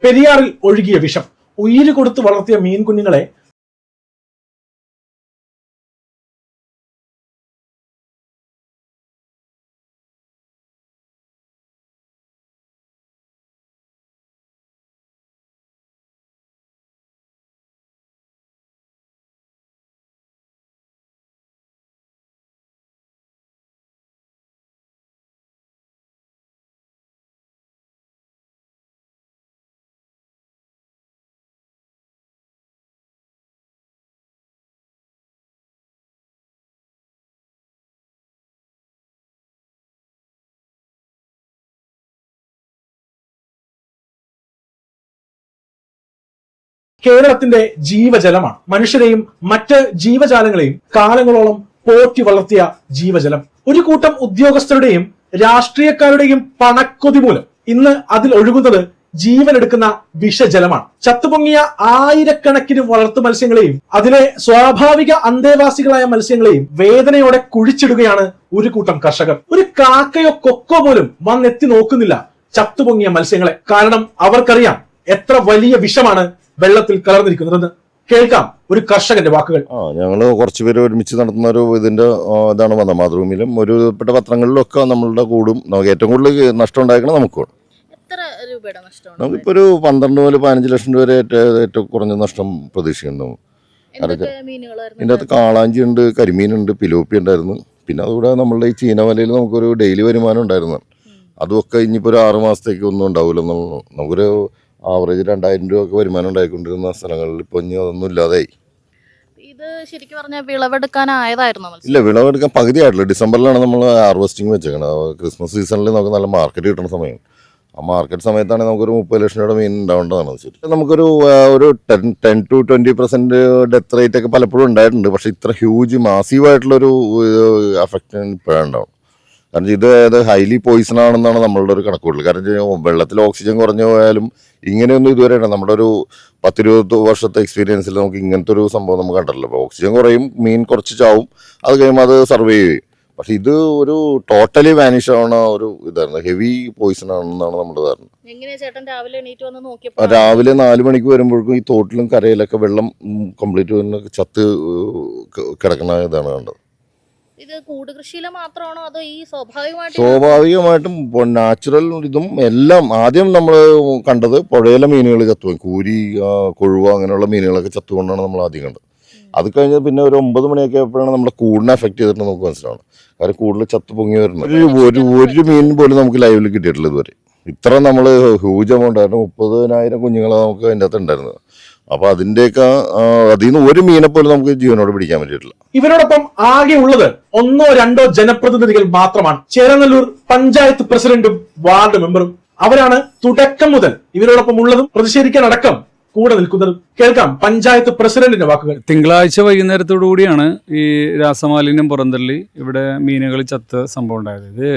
പെരിയാറിൽ ഒഴുകിയ വിഷം. ഉയിര് കൊടുത്ത് വളർത്തിയ മീൻ കുഞ്ഞുങ്ങളെ കേരളത്തിന്റെ ജീവജലമാണ്. മനുഷ്യരെയും മറ്റ് ജീവജാലങ്ങളെയും കാലങ്ങളോളം പോറ്റി വളർത്തിയ ജീവജലം. ഒരു കൂട്ടം ഉദ്യോഗസ്ഥരുടെയും രാഷ്ട്രീയക്കാരുടെയും പണക്കൊതി മൂലം ഇന്ന് അതിൽ ഒഴുകുന്നത് ജീവനെടുക്കുന്ന വിഷജലമാണ്. ചത്തുപൊങ്ങിയ ആയിരക്കണക്കിന് വളർത്തു മത്സ്യങ്ങളെയും അതിലെ സ്വാഭാവിക അന്തേവാസികളായ മത്സ്യങ്ങളെയും വേദനയോടെ കുഴിച്ചിടുകയാണ് ഒരു കൂട്ടം കർഷകർ. ഒരു കാക്കയോ കൊക്കോ പോലും വന്നെത്തി നോക്കുന്നില്ല ചത്തുപൊങ്ങിയ മത്സ്യങ്ങളെ. കാരണം അവർക്കറിയാം എത്ര വലിയ വിഷമാണ് വെള്ളത്തിൽ കലർന്നിരിക്കുന്നതെന്ന്. കേൾക്കാം ഒരു കർഷകന്റെ വാക്കുകൾ. ഞങ്ങൾ കുറച്ചുപേര് ഒരുമിച്ച് നടത്തുന്ന ഒരു ഇതാണ് വന്നത്. മാതൃഭൂമിയിലും ഒരുപ്പെട്ട പത്രങ്ങളിലും ഒക്കെ നമ്മളുടെ കൂടും നമുക്ക് ഏറ്റവും കൂടുതൽ നഷ്ടം ഉണ്ടായിരിക്കണം നമുക്ക്. നമുക്കിപ്പോ ഒരു 12 മുതൽ 15 ലക്ഷം രൂപ വരെ ഏറ്റവും കുറഞ്ഞ നഷ്ടം പ്രതീക്ഷിക്കുന്നു. ഇതിൻ്റെ അകത്ത് കാളാഞ്ചി ഉണ്ട്, കരിമീനുണ്ട്, പിലോപ്പി ഉണ്ടായിരുന്നു. പിന്നെ അതുകൂടെ നമ്മളുടെ ഈ ചീനവലയിൽ നമുക്കൊരു ഡെയിലി വരുമാനം ഉണ്ടായിരുന്നു. അതുമൊക്കെ ഇനിയിപ്പോൾ ഒരു 6 മാസത്തേക്ക് ഒന്നും ഉണ്ടാവില്ലെന്നുള്ള നമുക്കൊരു ആവറേജ് 2000 രൂപ ഒക്കെ വരുമാനം ഉണ്ടായിക്കൊണ്ടിരുന്ന സ്ഥലങ്ങളിൽ ഇപ്പോൾ ഇനി അതൊന്നും ഇല്ലാതായി. ഇത് ശരിക്കും പറഞ്ഞാൽ വിളവെടുക്കാനായതായിരുന്നു? ഇല്ല, വിളവെടുക്കാൻ പകുതിയായിട്ടില്ല. ഡിസംബറിലാണ് നമ്മൾ ഹാർവെസ്റ്റിംഗ് വെച്ചേക്കുന്നത്. ക്രിസ്മസ് സീസണിൽ നമുക്ക് നല്ല മാർക്കറ്റ് കിട്ടുന്ന സമയം. ആ മാർക്കറ്റ് സമയത്താണ് നമുക്കൊരു 30 ലക്ഷം രൂപയുടെ മീൻ ഉണ്ടാവേണ്ടതാണ്. ശരി, നമുക്കൊരു 10 to 20% ഡെത്ത് റേറ്റ് ഒക്കെ പലപ്പോഴും ഉണ്ടായിട്ടുണ്ട്. പക്ഷെ ഇത്ര ഹ്യൂജ് മാസീവായിട്ടുള്ളൊരു അഫക്റ്റ് ഇപ്പോഴാണ് ഉണ്ടാവും. കാരണം ഇത് ഹൈലി പോയിസൺ ആണെന്നാണ് നമ്മളുടെ ഒരു കണക്കുകൂടൽ. കാരണം വെള്ളത്തിൽ ഓക്സിജൻ കുറഞ്ഞു പോയാലും ഇങ്ങനെയൊന്നും ഇതുവരെ നമ്മുടെ ഒരു 10-20 വർഷത്തെ എക്സ്പീരിയൻസിൽ നമുക്ക് ഇങ്ങനത്തെ ഒരു സംഭവം നമുക്ക് കണ്ടല്ലോ. അപ്പോൾ ഓക്സിജൻ കുറയും, മീൻ കുറച്ച് ചാവും, അത് കഴിയുമ്പോൾ അത് സർവൈവ് ചെയ്യും. പക്ഷെ ഇത് ഒരു ടോട്ടലി വാനിഷ് ആവുന്ന ഒരു ഇതായിരുന്നു. ഹെവി പോയിസൺ ആണെന്നാണ് നമ്മുടെ ധാരണ. രാവിലെ 4 മണിക്ക് വരുമ്പോഴേക്കും ഈ തോട്ടിലും കരയിലൊക്കെ വെള്ളം കംപ്ലീറ്റ് ചത്ത് കിടക്കുന്ന ഇതാണ് കണ്ടത്. ഇത് കൂട് കൃഷിയിലെ മാത്രമാണോ അതോ ഈ സ്വാഭാവികമായിട്ടും നാച്ചുറൽ ഇതും എല്ലാം? ആദ്യം നമ്മൾ കണ്ടത് പുഴയിലെ മീനുകൾ ചത്തുപോയി, കൂരി, കൊഴുവ അങ്ങനെയുള്ള മീനുകളൊക്കെ ചത്തുകൊണ്ടാണ് നമ്മൾ ആദ്യം കണ്ടത്. അത് കഴിഞ്ഞ് പിന്നെ ഒരു 9 മണിയൊക്കെ ആയപ്പോഴാണ് നമ്മുടെ കൂടിനെ അഫക്ട് ചെയ്തിട്ട് നമുക്ക് മനസ്സിലാവണം. കാരണം കൂടുതൽ ചത്തു പൊങ്ങി വരുന്നത് ഒരു മീൻ പോലും നമുക്ക് ലൈവിൽ കിട്ടിയിട്ടില്ല ഇതുവരെ. ഇത്ര നമ്മൾ ഹ്യൂജ് എമൗണ്ട് ആയിരുന്നു. 30,000 കുഞ്ഞുങ്ങളാണ് നമുക്ക് അതിൻ്റെ അകത്ത് ഉണ്ടായിരുന്നത്. അപ്പൊ അതിന്റെയൊക്കെ അതിൽ നിന്ന് ഒരു മീനെ പോലും നമുക്ക് ജീവനോട് പിടിക്കാൻ പറ്റിയിട്ടില്ല. ഇവരോടൊപ്പം ആകെ ഉള്ളത് 1-2 ജനപ്രതിനിധികൾ മാത്രമാണ്. ചേരനല്ലൂർ പഞ്ചായത്ത് പ്രസിഡന്റും വാർഡ് മെമ്പറും. അവരാണ് തുടക്കം മുതൽ ഇവരോടൊപ്പം ഉള്ളതും പ്രതിഷേധിക്കാൻ അടക്കം കൂടെ നിൽക്കുന്നതും. കേൾക്കാം പഞ്ചായത്ത് പ്രസിഡന്റിന്റെ വാക്കുകൾ. തിങ്കളാഴ്ച വൈകുന്നേരത്തോടു കൂടിയാണ് ഈ രാസമാലിന്യം പുറന്തള്ളി ഇവിടെ മീനുകൾ ചത്ത സംഭവം ഉണ്ടായത്. ഇത്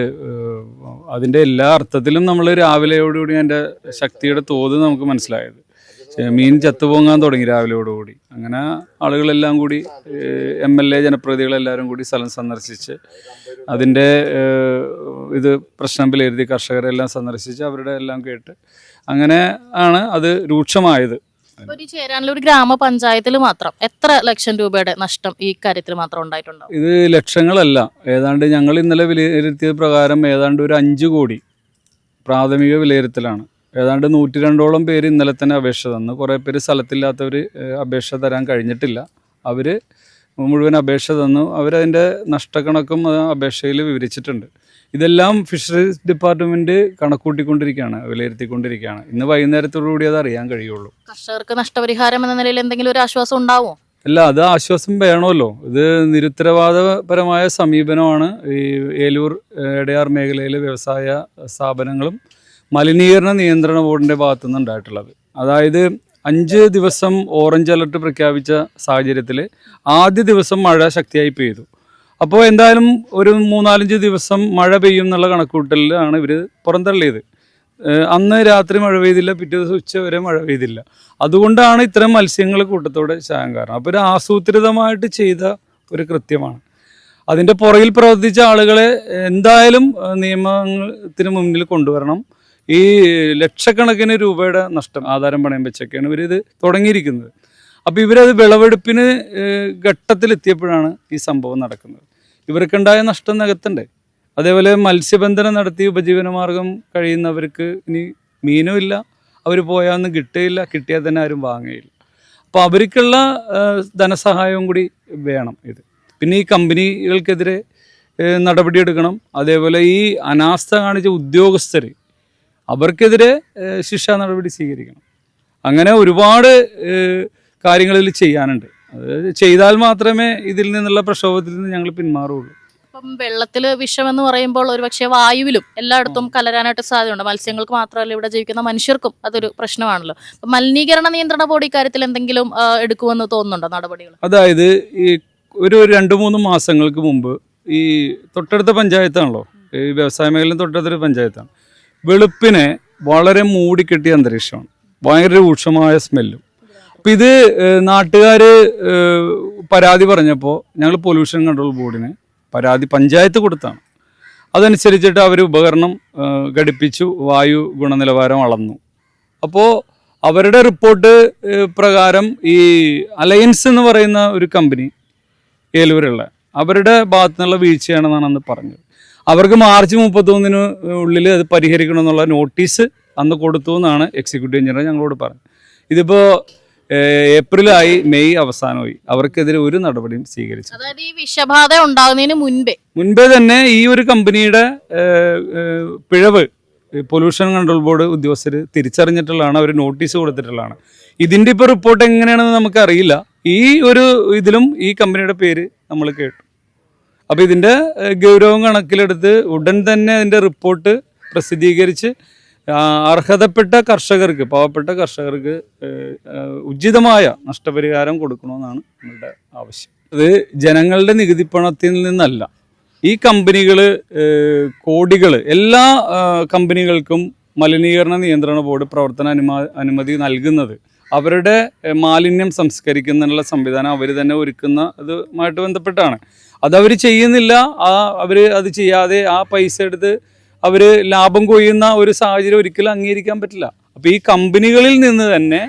അതിന്റെ എല്ലാ അർത്ഥത്തിലും നമ്മൾ രാവിലെയോടുകൂടി അതിന്റെ ശക്തിയുടെ തോത് നമുക്ക് മനസ്സിലായത്. മീൻ ചത്തുപൊങ്ങാൻ തുടങ്ങി രാവിലെയോടുകൂടി. അങ്ങനെ ആളുകളെല്ലാം കൂടി MLA ജനപ്രതിനിധികളെല്ലാവരും കൂടി സ്ഥലം സന്ദർശിച്ച് അതിൻ്റെ ഇത് പ്രശ്നം വിലയിരുത്തി കർഷകരെല്ലാം സന്ദർശിച്ച് അവരുടെ എല്ലാം കേട്ട് അങ്ങനെ ആണ് അത് രൂക്ഷമായത്. ഒരു ചേരാനല്ലൂർ ഗ്രാമപഞ്ചായത്തിൽ മാത്രം എത്ര ലക്ഷം രൂപയുടെ നഷ്ടം ഈ കാര്യത്തിൽ മാത്രം ഉണ്ടായിട്ടുണ്ടോ? ഇത് ലക്ഷങ്ങളല്ല, ഏതാണ്ട് ഞങ്ങൾ ഇന്നലെ വിലയിരുത്തിയത് പ്രകാരം ഏതാണ്ട് ഒരു 5 കോടി പ്രാഥമിക വിലയിരുത്തലാണ്. ഏതാണ്ട് 102ഓളം പേര് ഇന്നലെ തന്നെ അപേക്ഷ തന്നു. കുറേ പേര് സ്ഥലത്തില്ലാത്തവർ അപേക്ഷ തരാൻ കഴിഞ്ഞിട്ടില്ല. അവർ മുഴുവൻ അപേക്ഷ തന്നു. അവരതിൻ്റെ നഷ്ടക്കണക്കും അപേക്ഷയിൽ വിവരിച്ചിട്ടുണ്ട്. ഇതെല്ലാം ഫിഷറീസ് ഡിപ്പാർട്ട്മെന്റ് കണക്കൂട്ടിക്കൊണ്ടിരിക്കുകയാണ്, വിലയിരുത്തിക്കൊണ്ടിരിക്കുകയാണ്. ഇന്ന് വൈകുന്നേരത്തോടുകൂടി അത് അറിയാൻ കഴിയുള്ളൂ. കർഷകർക്ക് നഷ്ടപരിഹാരം എന്ന നിലയിൽ എന്തെങ്കിലും ഒരു ആശ്വാസം ഉണ്ടാവുമോ? അല്ല, അത് ആശ്വാസം വേണമല്ലോ. ഇത് നിരുത്തരവാദപരമായ സമീപനമാണ് ഈ ഏലൂർ എടയാർ മേഖലയിലെ വ്യവസായ സ്ഥാപനങ്ങളും മലിനീകരണ നിയന്ത്രണ ബോർഡിൻ്റെ ഭാഗത്തുനിന്ന് ഉണ്ടായിട്ടുള്ളത്. അതായത് 5 ദിവസം ഓറഞ്ച് അലർട്ട് പ്രഖ്യാപിച്ച സാഹചര്യത്തിൽ ആദ്യ ദിവസം മഴ ശക്തിയായി പെയ്തു. അപ്പോൾ എന്തായാലും ഒരു 3-4 ദിവസം മഴ പെയ്യും എന്നുള്ള കണക്കൂട്ടലിലാണ് ഇവർ പുറന്തള്ളിയത്. അന്ന് രാത്രി മഴ പെയ്തില്ല, പിറ്റേ ദിവസം ഉച്ച വരെ മഴ പെയ്തില്ല. അതുകൊണ്ടാണ് ഇത്തരം മത്സ്യങ്ങൾ കൂട്ടത്തോടെ ചാകാൻ കാരണം. അപ്പോൾ ഒരു ആസൂത്രിതമായിട്ട് ചെയ്ത ഒരു കൃത്യമാണ്. അതിൻ്റെ പുറകിൽ പ്രവർത്തിച്ച ആളുകളെ എന്തായാലും നിയമത്തിന് മുന്നിൽ കൊണ്ടുവരണം. ഈ ലക്ഷക്കണക്കിന് രൂപയുടെ നഷ്ടം ആധാരം പണയം വെച്ചൊക്കെയാണ് ഇവരിത് തുടങ്ങിയിരിക്കുന്നത്. അപ്പോൾ ഇവരത് വിളവെടുപ്പിന് ഘട്ടത്തിലെത്തിയപ്പോഴാണ് ഈ സംഭവം നടക്കുന്നത്. ഇവർക്കുണ്ടായ നഷ്ടം നികത്തണ്ടേ? അതേപോലെ മത്സ്യബന്ധനം നടത്തി ഉപജീവനമാർഗം കഴിയുന്നവർക്ക് ഇനി മീനും ഇല്ല, അവർ പോയാൽ കിട്ടുകയില്ല, കിട്ടിയാൽ തന്നെ ആരും വാങ്ങുകയില്ല. അപ്പോൾ അവർക്കുള്ള ധനസഹായവും കൂടി വേണം ഇത്. പിന്നെ ഈ കമ്പനികൾക്കെതിരെ നടപടിയെടുക്കണം. അതേപോലെ ഈ അനാസ്ഥ കാണിച്ച ഉദ്യോഗസ്ഥർ അവർക്കെതിരെ ശിക്ഷാ നടപടി സ്വീകരിക്കണം. അങ്ങനെ ഒരുപാട് കാര്യങ്ങളിൽ ചെയ്യാനുണ്ട്. അത് ചെയ്താൽ മാത്രമേ ഇതിൽ നിന്നുള്ള പ്രക്ഷോഭത്തിൽ നിന്ന് ഞങ്ങൾ പിന്മാറുകയുള്ളൂ. ഇപ്പം വെള്ളത്തിൽ വിഷം എന്ന് പറയുമ്പോൾ ഒരുപക്ഷെ വായുവിലും എല്ലായിടത്തും കലരാനായിട്ട് സാധ്യതയുണ്ട്. മത്സ്യങ്ങൾക്ക് മാത്രമല്ല, ഇവിടെ ജീവിക്കുന്ന മനുഷ്യർക്കും അതൊരു പ്രശ്നമാണല്ലോ. അപ്പം മലിനീകരണ നിയന്ത്രണ ബോർഡ് ഇക്കാര്യത്തിൽ എന്തെങ്കിലും എടുക്കുമെന്ന് തോന്നുന്നുണ്ടോ നടപടികൾ? അതായത് ഈ ഒരു 2-3 മാസങ്ങൾക്ക് മുമ്പ് ഈ തൊട്ടടുത്ത പഞ്ചായത്താണല്ലോ, ഈ വ്യവസായ മേഖലയിൽ തൊട്ടടുത്തൊരു പഞ്ചായത്താണ്. വെളുപ്പിനെ വളരെ മൂടിക്കെട്ടിയ അന്തരീക്ഷമാണ്, ഭയങ്കര രൂക്ഷമായ സ്മെല്ലും. അപ്പം ഇത് നാട്ടുകാർ പരാതി പറഞ്ഞപ്പോൾ ഞങ്ങൾ പൊല്യൂഷൻ കൺട്രോൾ ബോർഡിന് പരാതി പഞ്ചായത്ത് കൊടുത്താണ്. അതനുസരിച്ചിട്ട് അവർ ഉപകരണം ഘടിപ്പിച്ചു, വായു ഗുണനിലവാരം അളന്നു. അപ്പോൾ അവരുടെ റിപ്പോർട്ട് പ്രകാരം ഈ അലയൻസ് എന്ന് പറയുന്ന ഒരു കമ്പനി ഏലൂരുള്ള അവരുടെ ഭാഗത്തു നിന്നുള്ള വീഴ്ചയാണെന്നാണ് അന്ന് പറഞ്ഞത്. അവർക്ക് മാർച്ച് 31 ഉള്ളിൽ അത് പരിഹരിക്കണമെന്നുള്ള നോട്ടീസ് അന്ന് കൊടുത്തു എന്നാണ് എക്സിക്യൂട്ടീവ് എഞ്ചിനീയർ ഞങ്ങളോട് പറഞ്ഞത്. ഇതിപ്പോൾ ഏപ്രിലായി, മെയ് അവസാനമായി, അവർക്കെതിരെ ഒരു നടപടിയും സ്വീകരിച്ചു. അതായത് ഈ വിഷബാധ ഉണ്ടാകുന്നതിന് മുൻപേ തന്നെ ഈ ഒരു കമ്പനിയുടെ പിഴവ് പൊല്യൂഷൻ കൺട്രോൾ ബോർഡ് ഉദ്യോഗസ്ഥർ തിരിച്ചറിഞ്ഞിട്ടുള്ളതാണ്, അവർ നോട്ടീസ് കൊടുത്തിട്ടുള്ളതാണ്. ഇതിൻ്റെ ഇപ്പോൾ റിപ്പോർട്ട് എങ്ങനെയാണെന്ന് നമുക്കറിയില്ല. ഈ ഒരു ഇതിലും ഈ കമ്പനിയുടെ പേര് നമ്മൾ കേട്ടു. അപ്പോൾ ഇതിൻ്റെ ഗൗരവം കണക്കിലെടുത്ത് ഉടൻ തന്നെ അതിൻ്റെ റിപ്പോർട്ട് പ്രസിദ്ധീകരിച്ച് അർഹതപ്പെട്ട കർഷകർക്ക്, പാവപ്പെട്ട കർഷകർക്ക് ഉചിതമായ നഷ്ടപരിഹാരം കൊടുക്കണമെന്നാണ് നമ്മളുടെ ആവശ്യം. അത് ജനങ്ങളുടെ നികുതി പണത്തിൽ നിന്നല്ല. ഈ കമ്പനികൾ കോടികൾ, എല്ലാ കമ്പനികൾക്കും മലിനീകരണ നിയന്ത്രണ ബോർഡ് പ്രവർത്തന അനുമതി നൽകുന്നത് അവരുടെ മാലിന്യം സംസ്കരിക്കുന്നതിനുള്ള സംവിധാനം അവർ തന്നെ ഒരുക്കുന്ന അതുമായിട്ട് ബന്ധപ്പെട്ടാണ്. അതവർ ചെയ്യുന്നില്ല. അവർ അത് ചെയ്യാതെ ആ പൈസ എടുത്ത് അവർ ലാഭം കൊയ്യുന്ന ഒരു സാഹചര്യം ഒരിക്കലും അംഗീകരിക്കാൻ പറ്റില്ല. അപ്പോൾ ഈ കമ്പനികളിൽ നിന്ന് തന്നെ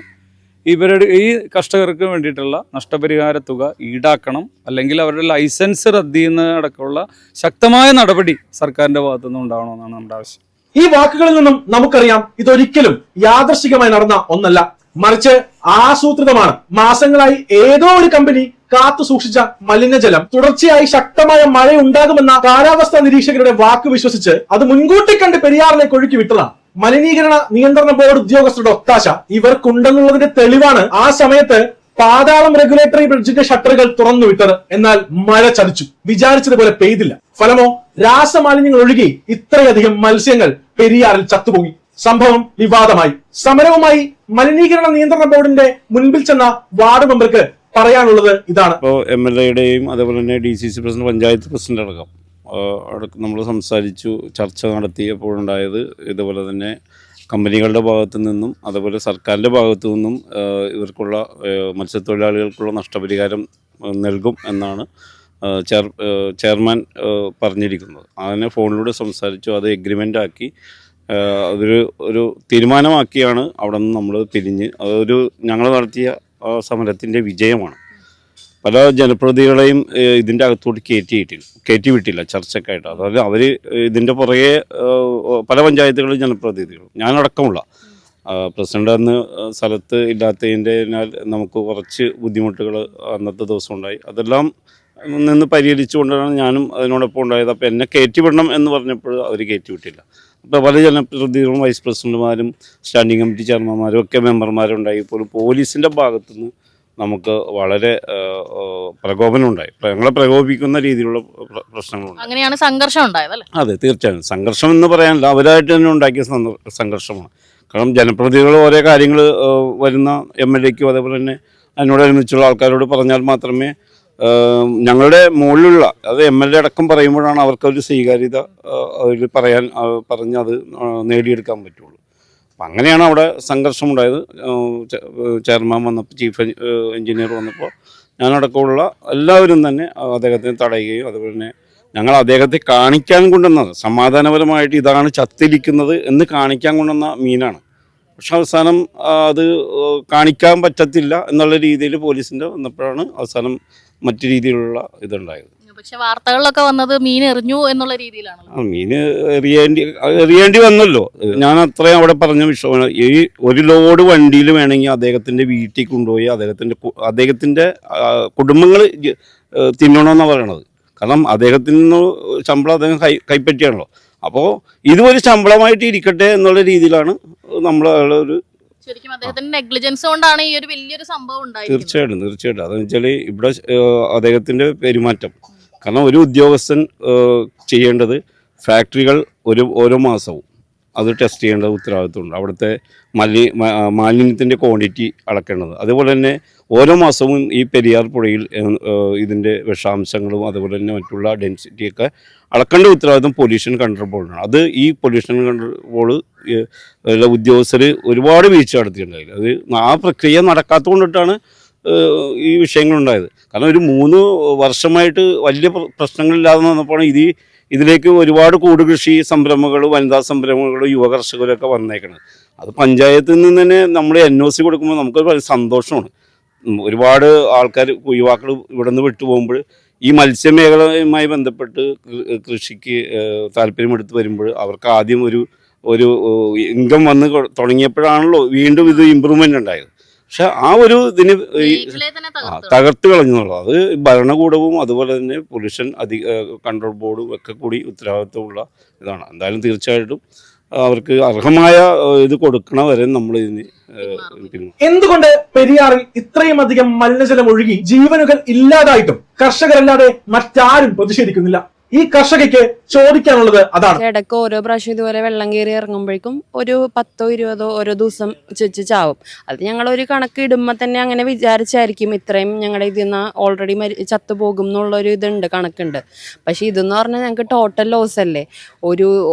ഇവരുടെ ഈ കർഷകർക്ക് വേണ്ടിയിട്ടുള്ള നഷ്ടപരിഹാര തുക ഈടാക്കണം, അല്ലെങ്കിൽ അവരുടെ ലൈസൻസ് റദ്ദ് ചെയ്യുന്നതടക്കമുള്ള ശക്തമായ നടപടി സർക്കാരിൻ്റെ ഭാഗത്തുനിന്ന് ഉണ്ടാവണമെന്നാണ് നമ്മുടെ ആവശ്യം. ഈ വാക്കുകളിൽ നിന്നും നമുക്കറിയാം ഇതൊരിക്കലും യാദൃശ്ചികമായി നടന്ന ഒന്നല്ല, മറിച്ച് ആസൂത്രിതമാണ്. മാസങ്ങളായി ഏതോ ഒരു കമ്പനി കാത്തു സൂക്ഷിച്ച മലിനജലം തുടർച്ചയായി ശക്തമായ മഴ ഉണ്ടാകുമെന്ന കാലാവസ്ഥാ നിരീക്ഷകരുടെ വാക്ക് വിശ്വസിച്ച് അത് മുൻകൂട്ടി കണ്ട് പെരിയാറിലേക്ക് ഒഴുക്കി വിട്ടതാണ്. മലിനീകരണ നിയന്ത്രണ ബോർഡ് ഉദ്യോഗസ്ഥരുടെ ഒത്താശ ഇവർക്കുണ്ടെന്നുള്ളതിന്റെ തെളിവാണ് ആ സമയത്ത് പാതാളം റെഗുലേറ്ററി ബ്രിഡ്ജിന്റെ ഷട്ടറുകൾ തുറന്നുവിട്ടത്. എന്നാൽ മഴ ചതിച്ചു, വിചാരിച്ചതുപോലെ പെയ്തില്ല. ഫലമോ രാസമാലിന്യങ്ങൾ ഒഴുകി ഇത്രയധികം മത്സ്യങ്ങൾ പെരിയാറിൽ ചത്തുപോയി. സംഭവം വിവാദമായി. സമരവുമായി മലിനീകരണ നിയന്ത്രണ ബോർഡിന്റെ മുൻപിൽ ചെന്ന വാർഡ് മെമ്പർക്ക് പറയാനുള്ളത് ഇതാണ്. ഇപ്പോൾ MLAയുടെയും അതേപോലെ തന്നെ DCC പ്രസിഡന്റ്, പഞ്ചായത്ത് പ്രസിഡന്റ് അടക്കം നമ്മൾ സംസാരിച്ചു, ചർച്ച നടത്തിയപ്പോഴുണ്ടായത് ഇതുപോലെ തന്നെ കമ്പനികളുടെ ഭാഗത്തു നിന്നും അതേപോലെ സർക്കാരിൻ്റെ ഭാഗത്തു നിന്നും ഇവർക്കുള്ള മത്സ്യത്തൊഴിലാളികൾക്കുള്ള നഷ്ടപരിഹാരം നൽകും എന്നാണ് ചെയർമാൻ പറഞ്ഞിരിക്കുന്നത്. അതിനെ ഫോണിലൂടെ സംസാരിച്ചു, അത് എഗ്രിമെൻ്റ് ആക്കി ഒരു തീരുമാനമാക്കിയാണ് അവിടെ നിന്ന് നമ്മൾ പിരിഞ്ഞ്. അതൊരു ഞങ്ങൾ നടത്തിയ സമരത്തിൻ്റെ വിജയമാണ്. പല ജനപ്രതിനിധികളെയും ഇതിൻ്റെ അകത്തോട്ട് കയറ്റി വിട്ടില്ല ചർച്ചയ്ക്കായിട്ട്. അതായത് അവർ ഇതിൻ്റെ പുറകെ പല പഞ്ചായത്തുകളിലും ജനപ്രതിനിധികൾ, ഞാനടക്കമുള്ള പ്രസിഡന്റ് അന്ന് സ്ഥലത്ത് ഇല്ലാത്തതിൻ്റെതിനാൽ നമുക്ക് കുറച്ച് ബുദ്ധിമുട്ടുകൾ അന്നത്തെ ദിവസം ഉണ്ടായി. അതെല്ലാം നിന്ന് പരിഹരിച്ചുകൊണ്ടാണ് ഞാനും അതിനോടൊപ്പം ഉണ്ടായത്. അപ്പോൾ എന്നെ കയറ്റിവിടണം എന്ന് പറഞ്ഞപ്പോൾ അവർ കയറ്റിവിട്ടില്ല. അപ്പോൾ പല ജനപ്രതിനിധികളും വൈസ് പ്രസിഡന്റുമാരും സ്റ്റാൻഡിംഗ് കമ്മിറ്റി ചെയർമാന്മാരും ഒക്കെ മെമ്പർമാരുണ്ടായി. പോലും പോലീസിൻ്റെ ഭാഗത്തുനിന്ന് നമുക്ക് വളരെ പ്രകോപനമുണ്ടായി, ഞങ്ങളെ പ്രകോപിക്കുന്ന രീതിയിലുള്ള പ്രശ്നങ്ങളുണ്ട്. അങ്ങനെയാണ് സംഘർഷം ഉണ്ടായതല്ലേ? അതെ, തീർച്ചയായും സംഘർഷം എന്ന് പറയാനില്ല, അവരായിട്ട് തന്നെ ഉണ്ടാക്കിയ സംഘർഷമാണ്. കാരണം ജനപ്രതിനിധികൾ ഓരോ കാര്യങ്ങൾ വരുന്ന MLAയ്ക്കും അതേപോലെ തന്നെ അതിനോടനുബന്ധിച്ചുള്ള ആൾക്കാരോട് പറഞ്ഞാൽ മാത്രമേ ഞങ്ങളുടെ മുകളിലുള്ള അത് MLA അടക്കം പറയുമ്പോഴാണ് അവർക്കൊരു സ്വീകാര്യത അതിൽ പറഞ്ഞ് അത് നേടിയെടുക്കാൻ പറ്റുള്ളൂ. അപ്പം അങ്ങനെയാണ് അവിടെ സംഘർഷമുണ്ടായത്. ചെയർമാൻ വന്നപ്പോൾ, ചീഫ് എഞ്ചിനീയർ വന്നപ്പോൾ ഞാനടക്കമുള്ള എല്ലാവരും തന്നെ അദ്ദേഹത്തിന് തടയുകയും അതുപോലെ തന്നെ ഞങ്ങൾ അദ്ദേഹത്തെ കാണിക്കാൻ കൊണ്ടുവന്നത് സമാധാനപരമായിട്ട് ഇതാണ് ചത്തിരിക്കുന്നത് എന്ന് കാണിക്കാൻ കൊണ്ടുവന്ന മീനാണ്. പക്ഷെ അവസാനം അത് കാണിക്കാൻ പറ്റത്തില്ല എന്നുള്ള രീതിയിൽ പോലീസിൻ്റെ വന്നപ്പോഴാണ് അവസാനം മറ്റു രീതിയിലുള്ള ഇതുണ്ടായത്. പക്ഷെ വാർത്തകളിലൊക്കെ വന്നത് മീൻ എറിഞ്ഞു എന്നുള്ള രീതിയിലാണ്. മീന് എറിയേണ്ടി വന്നല്ലോ. ഞാൻ അത്രയും അവിടെ പറഞ്ഞ വിഷയമാണ്. ഈ ഒരു ലോഡ് വണ്ടിയിൽ വേണമെങ്കിൽ അദ്ദേഹത്തിൻ്റെ വീട്ടിൽ കൊണ്ടുപോയി അദ്ദേഹത്തിൻ്റെ കുടുംബങ്ങൾ തിന്നണമെന്നാണ് പറയണത്. കാരണം അദ്ദേഹത്തിൽ നിന്ന് ശമ്പളം അദ്ദേഹം കൈപ്പറ്റിയാണല്ലോ. അപ്പോൾ ഇതൊരു ശമ്പളമായിട്ട് ഇരിക്കട്ടെ എന്നുള്ള രീതിയിലാണ് നമ്മൾ ഒരു ശരിക്കും അദ്ദേഹത്തിന്റെ നെഗ്ലിജൻസ് കൊണ്ടാണ് ഈ ഒരു വലിയൊരു സംഭവം ഉണ്ടായത്. തീർച്ചയായിട്ടും അതെന്ന് വെച്ചാൽ ഇവിടെ അദ്ദേഹത്തിൻ്റെ പെരുമാറ്റം. കാരണം ഒരു ഉദ്യോഗസ്ഥൻ ചെയ്യേണ്ടത് ഫാക്ടറികൾ ഓരോ മാസവും അത് ടെസ്റ്റ് ചെയ്യേണ്ട ഉത്തരവാദിത്വമുണ്ട്. അവിടുത്തെ മാലിന്യത്തിൻ്റെ ക്വാണ്ടിറ്റി അളക്കേണ്ടത്. അതുപോലെ തന്നെ ഓരോ മാസവും ഈ പെരിയാർ പുഴയിൽ ഇതിൻ്റെ വിഷാംശങ്ങളും അതുപോലെ തന്നെ മറ്റുള്ള ഡെൻസിറ്റിയൊക്കെ അളക്കേണ്ട ഉത്തരവാദിത്വം പൊല്യൂഷൻ കൺട്രോൾ ബോർഡിനാണ്. അത് ഈ പൊല്യൂഷൻ കൺട്രോൾ ബോർഡ് ഉദ്യോഗസ്ഥർ ഒരുപാട് വീഴ്ച നടത്തിയിട്ടുണ്ടായില്ല. അത് ആ പ്രക്രിയ നടക്കാത്തത് കൊണ്ടിട്ടാണ് ഈ വിഷയങ്ങളുണ്ടായത്. കാരണം ഒരു 3 വർഷമായിട്ട് വലിയ പ്രശ്നങ്ങളില്ലാതെ വന്നപ്പോൾ ഇതിലേക്ക് ഒരുപാട് കൃഷി സംരംഭങ്ങൾ, വനിതാ സംരംഭങ്ങൾ, യുവ കർഷകരൊക്കെ വന്നേക്കണം. അത് പഞ്ചായത്തിൽ നിന്ന് തന്നെ നമ്മൾ NOC കൊടുക്കുമ്പോൾ നമുക്ക് സന്തോഷമാണ്. ഒരുപാട് ആൾക്കാർ യുവാക്കൾ ഇവിടെ നിന്ന് വിട്ടുപോകുമ്പോൾ ഈ മത്സ്യമേഖലയുമായി ബന്ധപ്പെട്ട് കൃഷിക്ക് താല്പര്യമെടുത്ത് വരുമ്പോൾ അവർക്ക് ആദ്യം ഒരു ഇൻകം വന്ന് തുടങ്ങിയപ്പോഴാണല്ലോ വീണ്ടും ഇത് ഇമ്പ്രൂവ്മെൻ്റ് ഉണ്ടായത്. പക്ഷെ ആ ഒരു ഇതിന് തകർത്ത് കളഞ്ഞുള്ളൂ. അത് ഭരണകൂടവും അതുപോലെ തന്നെ പൊല്യൂഷൻ കൺട്രോൾ ബോർഡും ഒക്കെ കൂടി ഉത്തരവാദിത്വമുള്ള ഇതാണ്. എന്തായാലും തീർച്ചയായിട്ടും അവർക്ക് അർഹമായ ഇത് കൊടുക്കണ വരെ നമ്മൾ ഇതിന് എന്തുകൊണ്ട് പെരിയാറിൽ ഇത്രയും അധികം മലിനജലം ഒഴുകി ജീവനുകൾ ഇല്ലാതായിട്ടും കർഷകരല്ലാതെ മറ്റാരും പ്രതിഷേധിക്കുന്നില്ല? ഈ കർഷകയ്ക്ക് ചോദിക്കാനുള്ളത് അതാണ്. ഇടയ്ക്ക് ഓരോ പ്രാവശ്യം ഇതുപോലെ വെള്ളം കയറി ഇറങ്ങുമ്പോഴേക്കും ഒരു 10 20 ഓരോ ദിവസം വെച്ച് ചാവും. അത് ഞങ്ങളൊരു കണക്ക് ഇടുമ്പോൾ തന്നെ അങ്ങനെ വിചാരിച്ചായിരിക്കും ഇത്രയും ഞങ്ങളുടെ ഇതിൽ നിന്ന് ഓൾറെഡി ചത്തുപോകും എന്നുള്ളൊരു ഇതുണ്ട്, കണക്കുണ്ട്. പക്ഷെ ഇതെന്ന് പറഞ്ഞാൽ ഞങ്ങൾക്ക് ടോട്ടൽ ലോസ് അല്ലേ.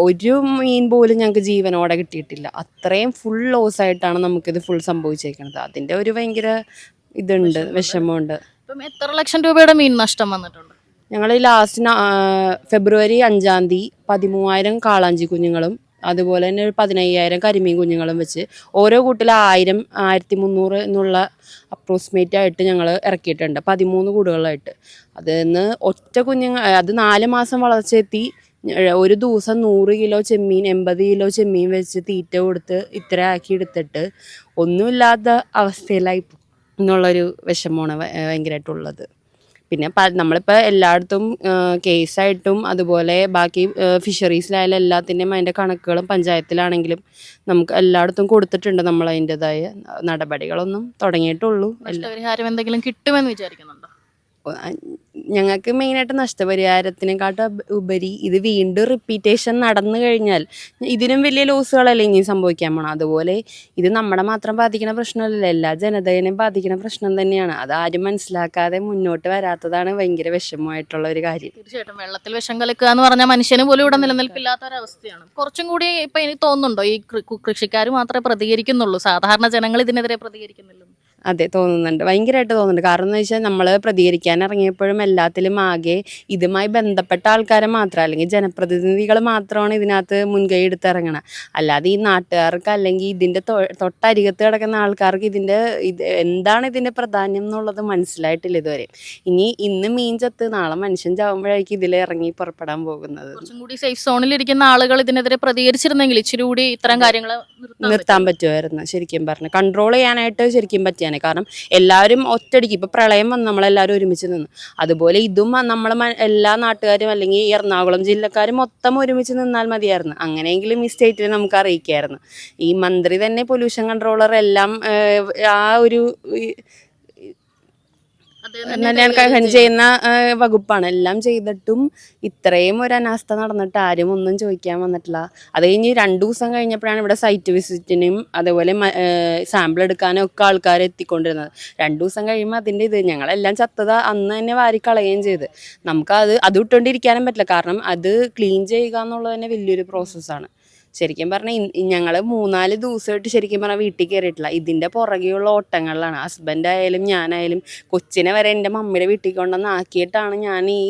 ഒരു മീൻ പോലും ഞങ്ങൾക്ക് ജീവനോടെ കിട്ടിയിട്ടില്ല. അത്രയും ഫുൾ ലോസ് ആയിട്ടാണ് നമുക്കിത് ഫുൾ സംഭവിച്ചേക്കുന്നത്. അതിൻ്റെ ഒരു ഭയങ്കര ഇതുണ്ട്, വിഷമമുണ്ട്. എത്ര ലക്ഷം രൂപയുടെ മീൻ നഷ്ടം വന്നിട്ടുണ്ട്? ഞങ്ങൾ ലാസ്റ്റ് ഫെബ്രുവരി 5-ാം തീയതി 13,000 കാളാഞ്ചി കുഞ്ഞുങ്ങളും അതുപോലെ തന്നെ ഒരു 15,000 കരിമീൻ കുഞ്ഞുങ്ങളും വെച്ച് ഓരോ കൂട്ടിൽ 1000 1300 എന്നുള്ള അപ്രോക്സിമേറ്റ് ആയിട്ട് ഞങ്ങൾ ഇറക്കിയിട്ടുണ്ട് 13 കൂടുകളായിട്ട്. അതിന്ന് ഒറ്റ അത് 4 മാസം വളർച്ചയെത്തി ഒരു ദിവസം 100 കിലോ ചെമ്മീൻ 80 കിലോ ചെമ്മീൻ വെച്ച് തീറ്റ കൊടുത്ത് ഇത്ര ആക്കി എടുത്തിട്ട് ഒന്നുമില്ലാത്ത അവസ്ഥയിലായി എന്നുള്ളൊരു വിഷമമാണ് ഭയങ്കരമായിട്ടുള്ളത്. പിന്നെ നമ്മളിപ്പോൾ എല്ലായിടത്തും കേസായിട്ടും അതുപോലെ ബാക്കി ഫിഷറീസിലായാലും എല്ലാത്തിൻ്റെയും അതിൻ്റെ കണക്കുകളും പഞ്ചായത്തിലാണെങ്കിലും നമുക്ക് എല്ലായിടത്തും കൊടുത്തിട്ടുണ്ട്. നമ്മൾ അതിൻ്റെതായ നടപടികളൊന്നും തുടങ്ങിയിട്ടുള്ളൂ. നഷ്ടപരിഹാരം എന്തെങ്കിലും കിട്ടുമെന്ന് വിചാരിക്കുന്നുണ്ടോ? ഞങ്ങൾക്ക് മെയിനായിട്ട് നഷ്ടപരിഹാരത്തിനെക്കാട്ടും ഉപരി ഇത് വീണ്ടും റിപ്പീറ്റേഷൻ നടന്നു കഴിഞ്ഞാൽ ഇതിനും വലിയ ലോസുകളല്ലേ ഇനി സംഭവിക്കാൻ പോണം. അതുപോലെ ഇത് നമ്മുടെ മാത്രം ബാധിക്കുന്ന പ്രശ്നമല്ലല്ലോ, എല്ലാ ജനതയെയും ബാധിക്കുന്ന പ്രശ്നം തന്നെയാണ്. അത് ആരും മനസ്സിലാക്കാതെ മുന്നോട്ട് വരാത്തതാണ് ഭയങ്കര വിഷമമായിട്ടുള്ള ഒരു കാര്യം. തീർച്ചയായിട്ടും വെള്ളത്തിൽ വിഷം കലക്കുക എന്ന് പറഞ്ഞാൽ മനുഷ്യന് പോലും ഇവിടെ നിലനിൽപ്പില്ലാത്ത ഒരവസ്ഥയാണ്. കുറച്ചും കൂടി ഇപ്പൊ എനിക്ക് തോന്നുന്നുണ്ടോ ഈ കൃഷിക്കാർ മാത്രമേ പ്രതികരിക്കുന്നുള്ളൂ, സാധാരണ ജനങ്ങൾ ഇതിനെതിരെ പ്രതികരിക്കുന്നില്ല? അതെ, തോന്നുന്നുണ്ട്, ഭയങ്കരമായിട്ട് തോന്നുന്നുണ്ട്. കാരണം എന്ന് വെച്ചാൽ നമ്മൾ പ്രതികരിക്കാൻ ഇറങ്ങിയപ്പോഴും എല്ലാത്തിലും ആകെ ഇതുമായി ബന്ധപ്പെട്ട ആൾക്കാരെ മാത്രം അല്ലെങ്കിൽ ജനപ്രതിനിധികൾ മാത്രമാണ് ഇതിനകത്ത് മുൻകൈ എടുത്തിറങ്ങണം. അല്ലാതെ ഈ നാട്ടുകാർക്ക് അല്ലെങ്കിൽ ഇതിൻ്റെ തൊട്ടരികത്ത് കിടക്കുന്ന ആൾക്കാർക്ക് എന്താണ് ഇതിൻ്റെ പ്രാധാന്യം എന്നുള്ളത് മനസ്സിലായിട്ടില്ല ഇതുവരെ. ഇന്ന് മീൻ ചത്ത് നാളെ മനുഷ്യൻ ചാവുമ്പോഴായിരിക്കും ഇതിൽ ഇറങ്ങി പുറപ്പെടാൻ പോകുന്നത്. കുറച്ചും കൂടി സേഫ് സോണിൽ ഇരിക്കുന്ന ആളുകൾ ഇതിനെതിരെ പ്രതികരിച്ചിരുന്നെങ്കിൽ ഇച്ചിരി കൂടി ഇത്തരം കാര്യങ്ങൾ നിർത്താൻ പറ്റുമായിരുന്നു. ശരിക്കും പറഞ്ഞു കൺട്രോൾ ചെയ്യാനായിട്ട് ശരിക്കും പറ്റിയാണ്. കാരണം എല്ലാവരും ഒറ്റയടിക്ക് ഇപ്പൊ പ്രളയം വന്ന് നമ്മളെല്ലാവരും ഒരുമിച്ച് നിന്ന്, അതുപോലെ ഇതും നമ്മൾ എല്ലാ നാട്ടുകാരും അല്ലെങ്കിൽ എറണാകുളം ജില്ലക്കാരും മൊത്തം ഒരുമിച്ച് നിന്നാൽ മതിയായിരുന്നു. അങ്ങനെയെങ്കിലും ഈ സ്റ്റേറ്റിൽ നമുക്ക് അറിയിക്കായിരുന്നു. ഈ മന്ത്രി തന്നെ പൊല്യൂഷൻ കൺട്രോളർ എല്ലാം ആ ഒരു ചെയ്യുന്ന വകുപ്പാണ്. എല്ലാം ചെയ്തിട്ടും ഇത്രയും ഒരു അനാസ്ഥ നടന്നിട്ട് ആരും ഒന്നും ചോദിക്കാൻ വന്നിട്ടില്ല. അത് കഴിഞ്ഞ് 2 ദിവസം കഴിഞ്ഞപ്പോഴാണ് ഇവിടെ സൈറ്റ് വിസിറ്റിനും അതേപോലെ സാമ്പിൾ എടുക്കാനും ഒക്കെ ആൾക്കാർ എത്തിക്കൊണ്ടിരുന്നത്. 2 ദിവസം കഴിയുമ്പോൾ അതിൻ്റെ ഞങ്ങളെല്ലാം ചത്തത് അന്ന് തന്നെ വാരിക്കളയുകയും ചെയ്ത്. നമുക്ക് അത് ഇട്ടുകൊണ്ടിരിക്കാനും പറ്റില്ല. കാരണം അത് ക്ലീൻ ചെയ്യുക എന്നുള്ളത് തന്നെ വലിയൊരു പ്രോസസ്സാണ്. ശരിക്കും പറഞ്ഞാൽ ഞങ്ങൾ 3-4 ദിവസമായിട്ട് ശരിക്കും പറഞ്ഞാൽ വീട്ടിൽ കയറിയിട്ടില്ല. ഇതിൻ്റെ പുറകെയുള്ള ഓട്ടങ്ങളിലാണ്. ഹസ്ബൻഡായാലും ഞാനായാലും കൊച്ചിനെ വരെ എൻ്റെ മമ്മിയുടെ വീട്ടിൽ കൊണ്ടുവന്ന് ആക്കിയിട്ടാണ് ഞാൻ ഈ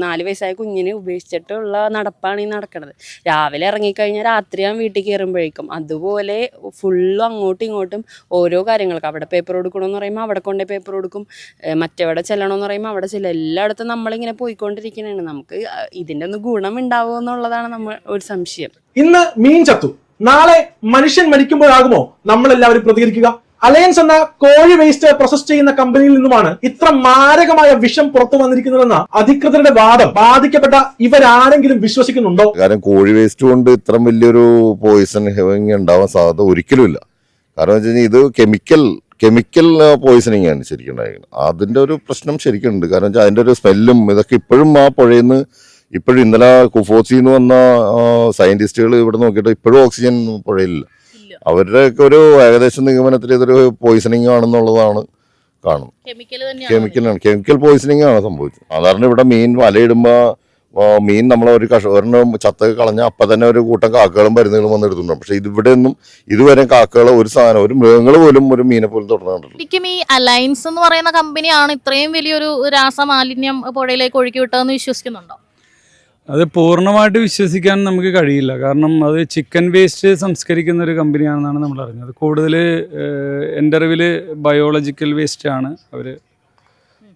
4 വയസ്സായ കുഞ്ഞിനെ ഉപേക്ഷിച്ചിട്ടുള്ള നടപ്പാണ് ഈ നടക്കുന്നത്. രാവിലെ ഇറങ്ങിക്കഴിഞ്ഞാൽ രാത്രി ഞാൻ വീട്ടിൽ കയറുമ്പോഴേക്കും അതുപോലെ ഫുള്ളും അങ്ങോട്ടും ഇങ്ങോട്ടും ഓരോ കാര്യങ്ങൾക്ക് അവിടെ പേപ്പർ കൊടുക്കണമെന്ന് പറയുമ്പോൾ അവിടെ കൊണ്ടേ പേപ്പർ കൊടുക്കും, മറ്റെവിടെ ചെല്ലണമെന്ന് പറയുമ്പോൾ അവിടെ ചെല്ലും. എല്ലായിടത്തും നമ്മളിങ്ങനെ പോയിക്കൊണ്ടിരിക്കുന്നതാണ്. നമുക്ക് ഇതിൻ്റെ ഒന്ന് ഗുണം ഉണ്ടാവുമോ എന്നുള്ളതാണ് നമ്മൾ ഒരു സംശയം. ഇന്ന് മീൻ ചത്തു, നാളെ മനുഷ്യൻ മരിക്കുമ്പോഴാകുമോ നമ്മളെല്ലാവരും പ്രതികരിക്കുക? അലയൻസ് എന്ന കോഴി വേസ്റ്റ് പ്രോസസ് ചെയ്യുന്ന കമ്പനിയിൽ നിന്നുമാണ് ഇത്ര മാരകമായ വിഷം പുറത്തു വന്നിരിക്കുന്നതെന്ന അധികൃതരുടെ വാദം ബാധിക്കപ്പെട്ട ഇവരാരെങ്കിലും വിശ്വസിക്കുന്നുണ്ടോ? കാരണം കോഴി വേസ്റ്റ് കൊണ്ട് ഇത്രയും വലിയൊരു പോയിസൺ ഉണ്ടാവാൻ സാധ്യത ഒരിക്കലും ഇല്ല. കാരണം വെച്ച് കഴിഞ്ഞാൽ ഇത് കെമിക്കൽ പോയിസണിങ് ആണ് ശരിക്കും ഉണ്ടായിരിക്കുന്നത്. അതിൻ്റെ ഒരു പ്രശ്നം ശരിക്കും ഉണ്ട്. കാരണം വെച്ചാൽ അതിൻ്റെ ഒരു സ്മെല്ലും ഇതൊക്കെ ഇപ്പോഴും ആ പുഴയിൽ നിന്ന് ഇപ്പോഴും ഇന്നലെ കുഫോസിൽ നിന്ന് വന്ന സയന്റിസ്റ്റുകൾ ഇവിടെ നോക്കിയിട്ട് ഇപ്പോഴും ഓക്സിജൻ പുഴയിലില്ല. അവരുടെയൊക്കെ ഒരു ഏകദേശം നിഗമനത്തിൽ ഇതൊരു പോയിസണിങ് ആണെന്നുള്ളതാണ് കാണുന്നത്. കെമിക്കൽ പോയിസണിങ് ആണ് സംഭവിച്ചത്. സാധാരണ ഇവിടെ മീൻ വലയിടുമ്പോൾ മീൻ നമ്മളൊരു ഒരെണ്ണം ചത്തൊക്കെ കളഞ്ഞാൽ അപ്പം തന്നെ ഒരു കൂട്ടം കാക്കകളും പരുന്നുകളും വന്ന് എടുത്തിട്ടുണ്ടാവും. പക്ഷെ ഇവിടെ ഒന്നും ഇതുവരെ കാക്കകളെ ഒരു സാധനം ഒരു മൃഗങ്ങൾ പോലും ഒരു മീനെ പോലും തൊടുന്നുണ്ടല്ലോ. ശരിക്കും ഈ അലയൻസ് എന്ന് പറയുന്ന കമ്പനിയാണ് ഇത്രയും വലിയൊരു രാസമാലിന്യം പുഴയിലേക്ക് ഒഴുക്കി വിട്ടതെന്ന് വിശ്വസിക്കുന്നുണ്ടോ? അത് പൂർണ്ണമായിട്ട് വിശ്വസിക്കാൻ നമുക്ക് കഴിയില്ല. കാരണം അത് ചിക്കൻ വേസ്റ്റ് സംസ്കരിക്കുന്ന ഒരു കമ്പനിയാണെന്നാണ് നമ്മൾ അറിഞ്ഞത്. കൂടുതൽ എൻ്റെ അറിവിൽ ബയോളജിക്കൽ വേസ്റ്റാണ് അവർ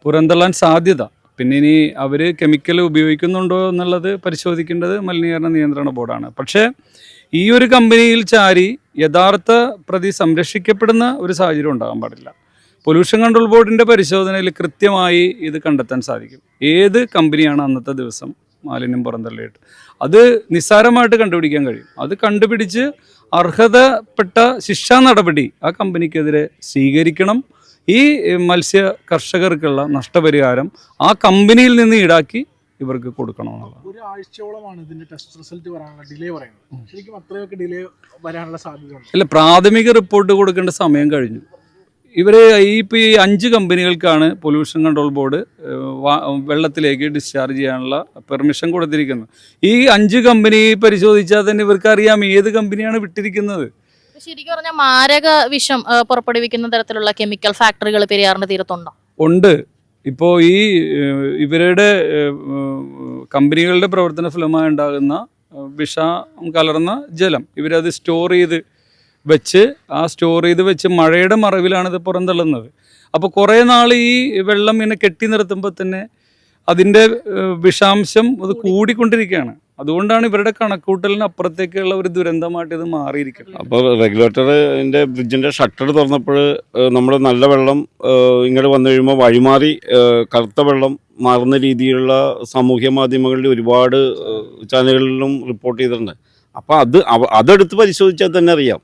പുറന്തള്ളാൻ സാധ്യത. പിന്നെ ഇനി അവർ കെമിക്കൽ ഉപയോഗിക്കുന്നുണ്ടോ എന്നുള്ളത് പരിശോധിക്കേണ്ടത് മലിനീകരണ നിയന്ത്രണ ബോർഡാണ്. പക്ഷേ ഈ ഒരു കമ്പനിയിൽ ചാരി യഥാർത്ഥ പ്രതി സംരക്ഷിക്കപ്പെടുന്ന ഒരു സാഹചര്യം ഉണ്ടാകാൻ പാടില്ല. പൊല്യൂഷൻ കൺട്രോൾ ബോർഡിൻ്റെ പരിശോധനയിൽ കൃത്യമായി ഇത് കണ്ടെത്താൻ സാധിക്കും. ഏത് കമ്പനിയാണ് അന്നത്തെ ദിവസം മാലിന്യം പുറന്തള്ളിയിട്ട് അത് നിസ്സാരമായിട്ട് കണ്ടുപിടിക്കാൻ കഴിയും. അത് കണ്ടുപിടിച്ച് അർഹതപ്പെട്ട ശിക്ഷാ നടപടി ആ കമ്പനിക്കെതിരെ സ്വീകരിക്കണം. ഈ മത്സ്യ കർഷകർക്കുള്ള നഷ്ടപരിഹാരം ആ കമ്പനിയിൽ നിന്ന് ഈടാക്കി ഇവർക്ക് കൊടുക്കണമെന്നുള്ളത്. ഒരാഴ്ചയോളമാണ് ഇതിന്റെ ടെസ്റ്റ് റിസൾട്ട് വരാനുള്ള ഡിലേ പറയുന്നത്. ശരിക്കും അത്രയൊക്കെ ഡിലേ വരാനുള്ള സാധ്യതയുണ്ട്? അല്ല, പ്രാഥമിക റിപ്പോർട്ട് കൊടുക്കേണ്ട സമയം കഴിഞ്ഞു. ഇവർ ഇപ്പോൾ ഈ 5 കമ്പനികൾക്കാണ് പൊല്യൂഷൻ കൺട്രോൾ ബോർഡ് വെള്ളത്തിലേക്ക് ഡിസ്ചാർജ് ചെയ്യാനുള്ള പെർമിഷൻ കൊടുത്തിരിക്കുന്നത്. ഈ 5 കമ്പനി പരിശോധിച്ചാൽ തന്നെ ഇവർക്ക് അറിയാം ഏത് കമ്പനിയാണ് വിട്ടിരിക്കുന്നത്. ശരിക്കും പറഞ്ഞാൽ മാരക വിഷം പുറപ്പെടുവിക്കുന്ന തരത്തിലുള്ള കെമിക്കൽ ഫാക്ടറികൾ പെരിയാറിന്റെ തീരത്തുണ്ടോ? ഉണ്ട്. ഇപ്പോൾ ഈ ഇവരുടെ കമ്പനികളുടെ പ്രവർത്തന ഫലമായി ഉണ്ടാകുന്ന വിഷം കലർന്ന ജലം ഇവരത് സ്റ്റോർ ചെയ്ത് വെച്ച് മഴയുടെ മറവിലാണ് ഇത് പുറന്തള്ളുന്നത്. അപ്പോൾ കുറേ നാൾ ഈ വെള്ളം ഇങ്ങനെ കെട്ടി നിർത്തുമ്പോൾ തന്നെ അതിൻ്റെ വിഷാംശം അത് കൂടിക്കൊണ്ടിരിക്കുകയാണ്. അതുകൊണ്ടാണ് ഇവരുടെ കണക്കൂട്ടലിന് അപ്പുറത്തേക്കുള്ള ഒരു ദുരന്തമായിട്ട് ഇത് മാറിയിരിക്കുന്നത്. അപ്പോൾ റെഗുലേറ്ററിൻ്റെ ബ്രിഡ്ജിൻ്റെ ഷട്ടർ തുറന്നപ്പോൾ നമ്മുടെ നല്ല വെള്ളം ഇങ്ങോട്ട് വന്നു കഴിയുമ്പോൾ വഴിമാറി കറുത്ത വെള്ളം മാറുന്ന രീതിയിലുള്ള സാമൂഹ്യ മാധ്യമങ്ങളിൽ ഒരുപാട് ചാനലുകളിലും റിപ്പോർട്ട് ചെയ്തിട്ടുണ്ട്. അപ്പോൾ അതെടുത്ത് പരിശോധിച്ചാൽ തന്നെ അറിയാം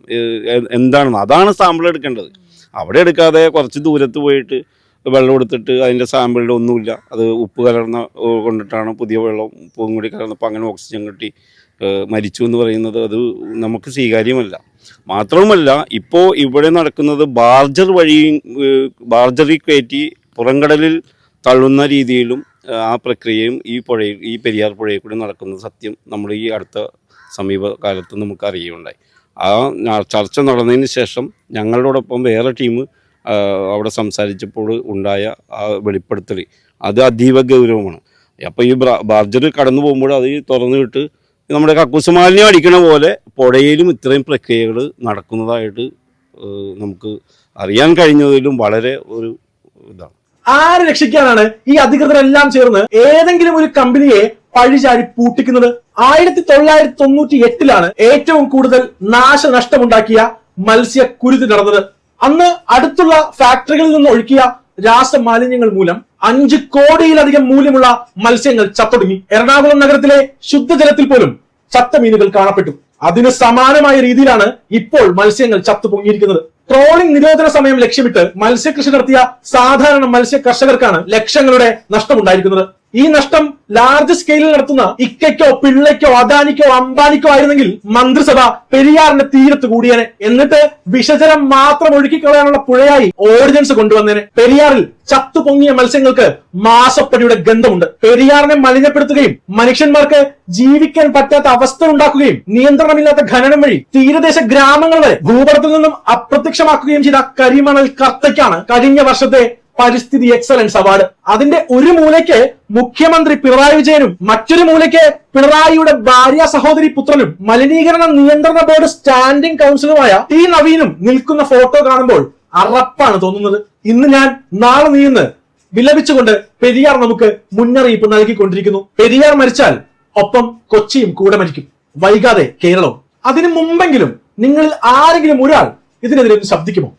എന്താണെന്ന്. അതാണ് സാമ്പിൾ എടുക്കേണ്ടത്. അവിടെ എടുക്കാതെ കുറച്ച് ദൂരത്ത് പോയിട്ട് വെള്ളം എടുത്തിട്ട് അതിൻ്റെ സാമ്പിളിൽ ഒന്നുമില്ല, അത് ഉപ്പ് കലർന്ന കൊണ്ടിട്ടാണ് പുതിയ വെള്ളം ഉപ്പും കൂടി കലർന്നപ്പോൾ അങ്ങനെ ഓക്സിജൻ കിട്ടി മരിച്ചു എന്ന് പറയുന്നത് അത് നമുക്ക് സ്വീകാര്യമല്ല. മാത്രവുമല്ല ഇപ്പോൾ ഇവിടെ നടക്കുന്നത് ബാർജറിൽ കയറ്റി പുറംകടലിൽ തള്ളുന്ന രീതിയിലും ആ പ്രക്രിയയും ഈ പെരിയാർ പുഴയിൽ കൂടി നടക്കുന്ന സത്യം നമ്മൾ ഈ അടുത്ത സമീപകാലത്ത് നമുക്ക് അറിയുകയുണ്ടായി. ആ ചർച്ച നടന്നതിന് ശേഷം ഞങ്ങളോടൊപ്പം വേറെ ടീം അവിടെ സംസാരിച്ചപ്പോൾ ഉണ്ടായ ആ വെളിപ്പെടുത്തൽ അത് അതീവ ഗൗരവമാണ്. അപ്പോൾ ഈ ബാർജർ കടന്നു പോകുമ്പോൾ അത് തുറന്നു വിട്ട് നമ്മുടെ കക്കൂസ് മാലിന്യം അടിക്കണ പോലെ പുഴയിലും ഇത്രയും പ്രക്രിയകൾ നടക്കുന്നതായിട്ട് നമുക്ക് അറിയാൻ കഴിഞ്ഞതിലും വളരെ ഒരു ഇതാണ്. ആരെ രക്ഷിക്കാനാണ് ഈ അധികൃതരെല്ലാം ചേർന്ന് ഏതെങ്കിലും ഒരു കമ്പനിയെ പഴിചാരി പൂട്ടിക്കുന്നത്? 1998 ഏറ്റവും കൂടുതൽ നാശനഷ്ടമുണ്ടാക്കിയ മത്സ്യക്കുരുതി നടന്നത്. അന്ന് അടുത്തുള്ള ഫാക്ടറികളിൽ നിന്ന് ഒഴുക്കിയ രാസമാലിന്യങ്ങൾ മൂലം 5 കോടിയിലധികം മൂല്യമുള്ള മത്സ്യങ്ങൾ ചത്തൊടുങ്ങി. എറണാകുളം നഗരത്തിലെ ശുദ്ധജലത്തിൽ പോലും ചത്ത മീനുകൾ കാണപ്പെട്ടു. അതിന് സമാനമായ രീതിയിലാണ് ഇപ്പോൾ മത്സ്യങ്ങൾ ചത്തു പൊങ്ങിയിരിക്കുന്നത്. ട്രോളിംഗ് നിരോധന സമയം ലക്ഷ്യമിട്ട് മത്സ്യകൃഷി നടത്തിയ സാധാരണ മത്സ്യ കർഷകർക്കാണ് ലക്ഷങ്ങളുടെ നഷ്ടമുണ്ടായിരിക്കുന്നത്. ഈ നഷ്ടം ലാർജ് സ്കെയിലിൽ നടത്തുന്ന ഇക്കയ്ക്കോ പിള്ളയ്ക്കോ അദാനിക്കോ അംബാനിക്കോ ആയിരുന്നെങ്കിൽ മന്ത്രിസഭ പെരിയാറിന്റെ തീരത്ത് കൂടിയേനെ. എന്നിട്ട് വിഷജലം മാത്രം ഒഴുക്കിക്കളയാനുള്ള പുഴയായി ഓർഡിനൻസ് കൊണ്ടുവന്നേനെ. പെരിയാറിൽ ചത്തുപൊങ്ങിയ മത്സ്യങ്ങൾക്ക് മാസപ്പടിയുടെ ഗന്ധമുണ്ട്. പെരിയാറിനെ മലിനപ്പെടുത്തുകയും മനുഷ്യന്മാർക്ക് ജീവിക്കാൻ പറ്റാത്ത അവസ്ഥ ഉണ്ടാക്കുകയും നിയന്ത്രണമില്ലാത്ത ഖനനം വഴി തീരദേശ ഗ്രാമങ്ങൾ വരെ ഭൂപടത്തിൽ നിന്നും അപ്രത്യക്ഷമാക്കുകയും ചെയ്ത കരിമണൽ കർത്തയ്ക്കാണ് കഴിഞ്ഞ വർഷത്തെ പരിസ്ഥിതി എക്സലൻസ് അവാർഡ്. അതിന്റെ ഒരു മൂലയ്ക്ക് മുഖ്യമന്ത്രി പിണറായി വിജയനും മറ്റൊരു മൂലയ്ക്ക് പിണറായിയുടെ ഭാര്യ സഹോദരി പുത്രനും മലിനീകരണ നിയന്ത്രണ ബോർഡ് സ്റ്റാൻഡിംഗ് കൗൺസിലുമായ ടി നവീനും നിൽക്കുന്ന ഫോട്ടോ കാണുമ്പോൾ അറപ്പാണ് തോന്നുന്നത്. ഇന്ന് ഞാൻ നാളെ നീന്ന് വിലപിച്ചുകൊണ്ട് പെരിയാർ നമുക്ക് മുന്നറിയിപ്പ് നൽകിക്കൊണ്ടിരിക്കുന്നു. പെരിയാർ മരിച്ചാൽ ഒപ്പം കൊച്ചിയും കൂടെ മരിക്കും, വൈകാതെ കേരളവും. അതിനു മുമ്പെങ്കിലും നിങ്ങളിൽ ആരെങ്കിലും ഒരാൾ ഇതിനെതിരെ ശബ്ദിക്കുമോ?